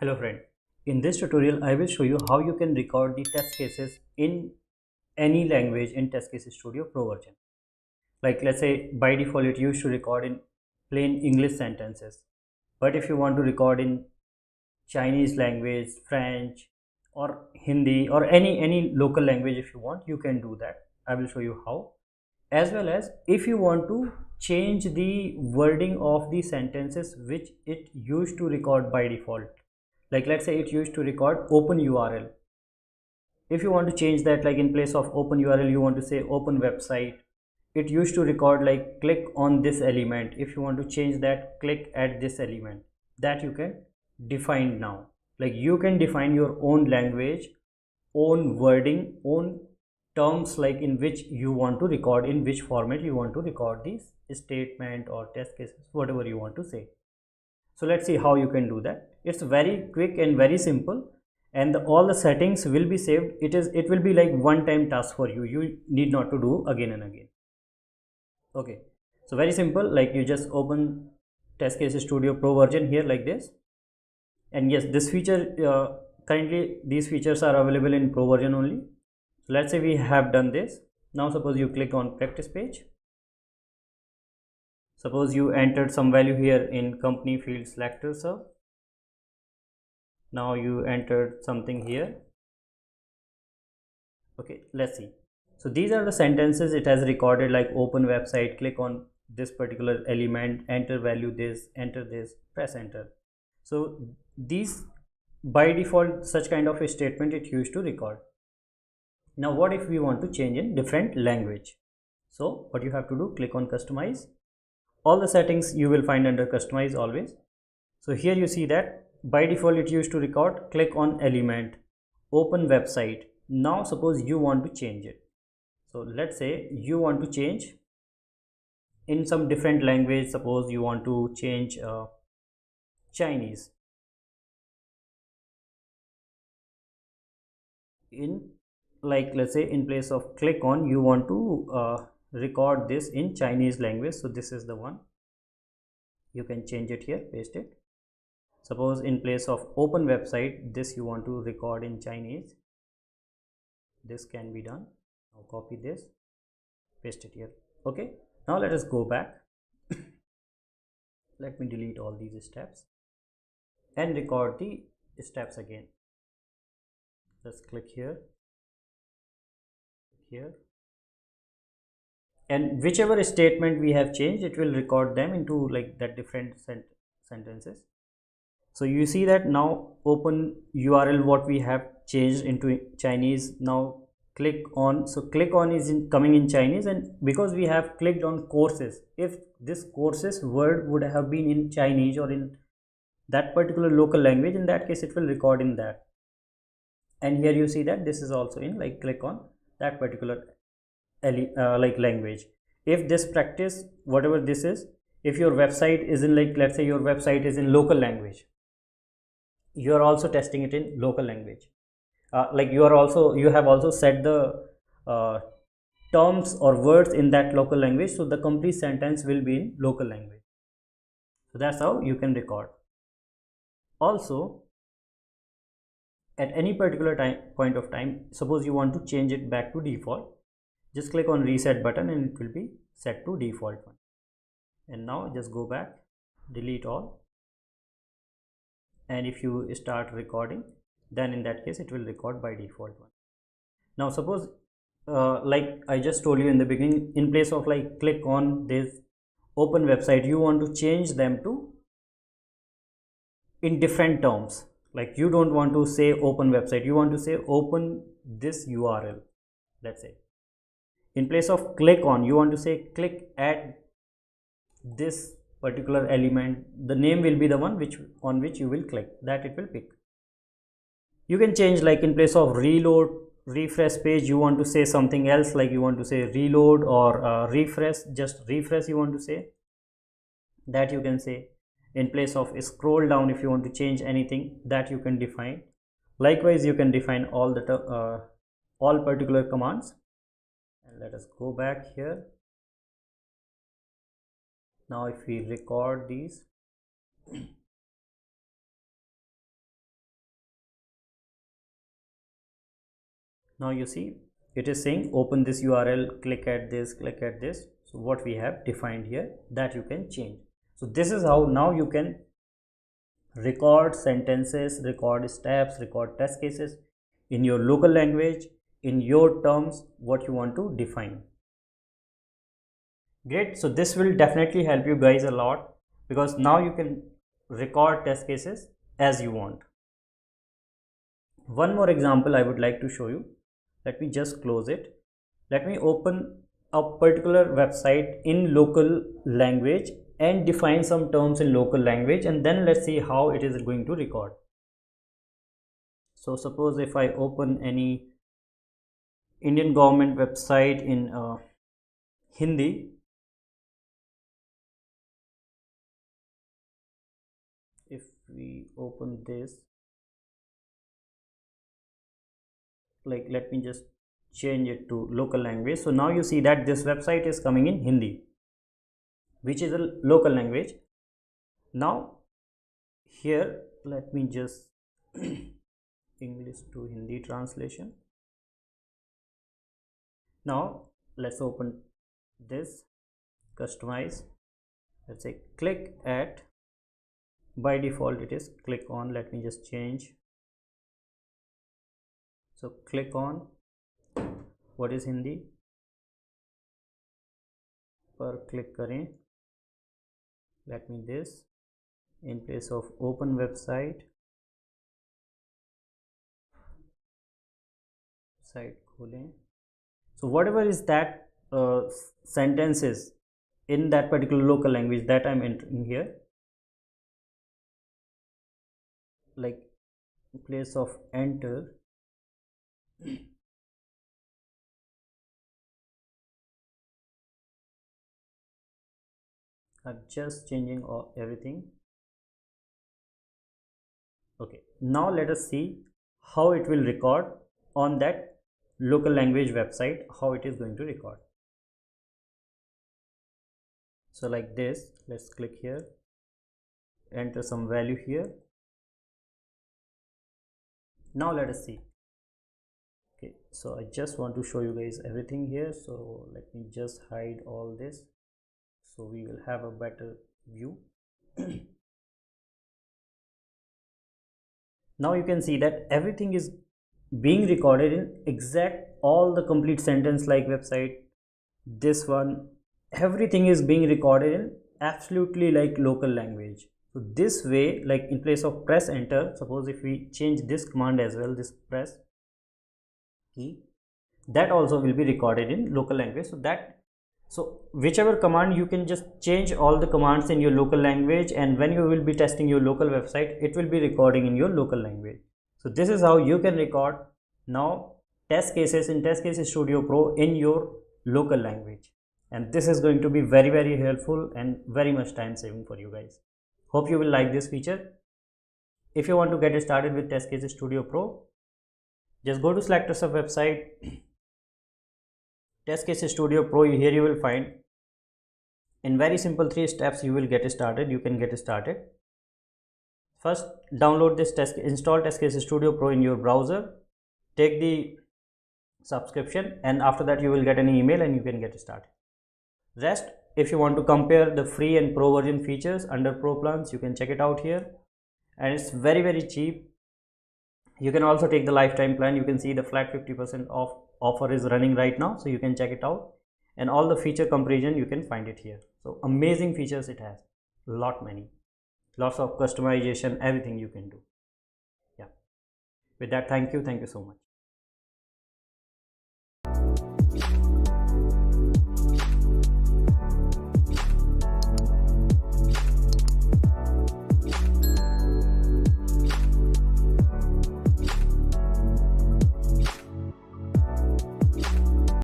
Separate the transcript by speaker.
Speaker 1: Hello friend, in this tutorial I will show you how you can record the test cases in any language in TestCase Studio Pro version. Like let's say by default it used to record in plain English sentences, but if you want to record in Chinese language, French or Hindi or any local language, if you want, you can do that. I will show you how. As well as if you want to change the wording of the sentences which it used to record by default, like let's say it used to record open URL. If you want to change that, like in place of open URL you want to say open website. It used to record like click on this element. If you want to change that, click at this element. That you can define now. Like you can define your own language, own wording, own terms, like in which you want to record, in which format you want to record these statement or test cases, whatever you want to say. So let's see how you can do that. It's very quick and very simple, and all the settings will be saved. It will be like one time task for you. You need not to do again and again. Okay, so very simple. Like you just open TestCase Studio Pro version here like this, and yes, this feature currently these features are available in Pro version only. So let's say we have done this. Now suppose you click on practice page. Suppose you entered some value here in company field selector sir. Now you entered something here. Okay, let's see. So these are the sentences it has recorded, like open website, click on this particular element, enter value this, enter this, press enter. So these by default such kind of a statement it used to record. Now what if we want to change in different language? So what you have to do, click on customize. All the settings you will find under customize always. So here you see that by default it used to record click on element, open website. Now suppose you want to change it. So let's say you want to change in some different language. Suppose you want to change Chinese. In, like let's say in place of click on, you want to record this in Chinese language. So this is the one. You can change it here, paste it. Suppose in place of open website, this you want to record in Chinese. This can be done. Now copy this, paste it here. Okay, now let us go back. Let me delete all these steps and record the steps again. Just click here, and whichever statement we have changed, it will record them into like that different sentences. So you see that now open URL what we have changed into Chinese. Now click on, so click on is coming in Chinese, and because we have clicked on courses, if this courses word would have been in Chinese or in that particular local language, in that case it will record in that. And here you see that this is also in like click on that particular like language. If this practice, whatever this is, if your website is in, like let's say your website is in local language, you are also testing it in local language. Like you have also set the terms or words in that local language, so the complete sentence will be in local language. So that's how you can record. Also, at any particular point of time, suppose you want to change it back to default, just click on reset button and it will be set to default one. And now just go back, delete all, and if you start recording, then in that case it will record by default one. Now suppose like I just told you in the beginning, in place of like click on this open website, you want to change them to in different terms. Like you don't want to say open website, you want to say open this URL. Let's say in place of click on, you want to say click at this particular element. The name will be the one on which you will click, that it will pick. You can change, like in place of reload, refresh page, you want to say something else, like you want to say reload or refresh, just refresh you want to say, that you can say. In place of scroll down, if you want to change anything, that you can define. Likewise you can define all the all particular commands. And let us go back here. Now if we record these, Now you see it is saying open this URL, click at this, click at this. So what we have defined here, that you can change. So this is how now you can record sentences, record steps, record test cases in your local language, in your terms, what you want to define. Great. So this will definitely help you guys a lot, because now you can record test cases as you want. One more example I would like to show you. Let me just close it. Let me open a particular website in local language and define some terms in local language, and then let's see how it is going to record. So suppose if I open any Indian government website in Hindi, if we open this, like let me just change it to local language. So now you see that this website is coming in Hindi, which is a local language. Now here let me just English to Hindi translation. Now let's open this, customize, let's say click at, by default it is click on, let me just change. So click on, what is Hindi, पर click करें, let me this, in place of open website, site खोलें. So whatever is that sentences in that particular local language that I'm entering here, like in place of enter, I'm just changing everything. Okay, now let us see how it will record on that local language website, how it is going to record. So like this, let's click here, enter some value here. Now let us see. Okay, so I just want to show you guys everything here, so let me just hide all this so we will have a better view. Now you can see that everything is being recorded in exact all the complete sentence, like website, this one, everything is being recorded in absolutely like local language. So this way, like in place of press enter, suppose if we change this command as well, this press key, that also will be recorded in local language. So whichever command, you can just change all the commands in your local language, and when you will be testing your local website, it will be recording in your local language. So this is how you can record now test cases in TestCase Studio Pro in your local language, and this is going to be very helpful and very much time saving for you guys. Hope you will like this feature. If you want to get started with TestCase Studio Pro, just go to selectors of website, TestCase Studio Pro. Here you will find in very simple 3 steps you will get started. You can get started. First, download this install TestCase Studio Pro in your browser, take the subscription, and after that you will get an email and you can get started. Rest, if you want to compare the free and pro version features under pro plans, you can check it out here, and it's very cheap. You can also take the lifetime plan. You can see the flat 50% off offer is running right now, so you can check it out, and all the feature comparison you can find it here. So amazing features it has, lots of customization, everything you can do. Yeah, with that, thank you so much.